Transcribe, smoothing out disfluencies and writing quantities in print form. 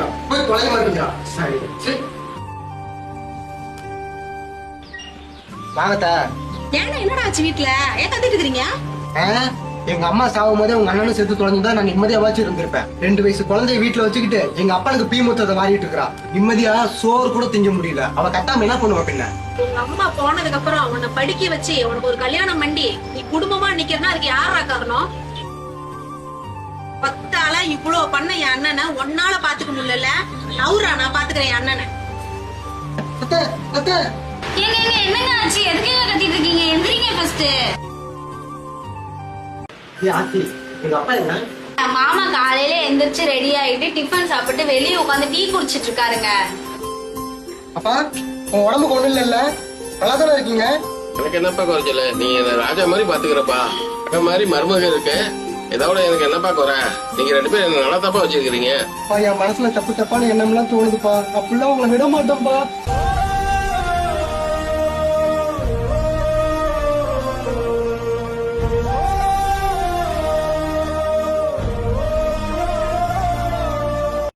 மாட்டீங்களா? போய் தொலைய மாட்டீங்களா? சரி சரி வாங்கத்தா. ஏன்னா என்னடா ஆச்சு வீட்டுல? ஏன் கத்திட்டு இருக்கீங்க? எங்க அம்மா சாகும் போதே உங்க அண்ணனும் சேர்த்து தொலைஞ்சுதான் நான் நிம்மதியாவாச்சும் இருந்திருப்பேன். 2 வயசு குழந்தைய வீட்டுல வச்சுக்கிட்டு எங்க அப்பனுக்கு பீ மூத்தத்தை வாரிட்டு இருக்கா. நிம்மதியா சோறு கூட திங்க முடியல. அவ கட்டாம என்ன பண்ணுவா பின்ன? உங்க அம்மா போனதுக்கு அப்புறம் உன்னை படிக்க வச்சு உனக்கு ஒரு கல்யாணம் பண்ணி நீ குடும்பமா நிக்கிறனா அதுக்கு யாரா காரணம்? 10 ஆளா இவ்வளவு பண்ண என் அண்ணனை ஒன்னால பாத்துக்க முடியல. நவுரா, நான் பாத்துக்கிறேன் என் அண்ணனை. அத்தை, அத்தை. என்னங்க ஆச்சு? எதுக்கு கத்திட்டு இருக்கீங்க? எந்திரிங்க ஃபர்ஸ்ட். ஆச்சி, எங்க அப்பா என்ன? மாமா காலையில எந்திரிச்சு ரெடி ஆயிட்டு டிஃபன் சாப்பிட்டு வெளியே உட்காந்து டீ குடிச்சிட்டு இருக்காருங்க. அப்பா, உன் உடம்புக்கு ஒண்ணு இல்ல? நல்லா தானே இருக்கீங்க? எனக்கு என்னப்பா குறைச்சல? நீங்க என்ன ராஜா மாதிரி பாத்துக்கிறப்பா. அக்கா மாதிரி மருமக இருக்கு. இதோட எனக்கு என்னப்பா குறை? நீங்க 2 பேரும் என்ன நல்லா தப்பா வச்சிருக்கீங்க. என் மனசுல தப்பு தப்பான எண்ணம்லாம் தோணுதுப்பா. அப்படிலாம் உங்களை விட மாட்டோம்ப்பா.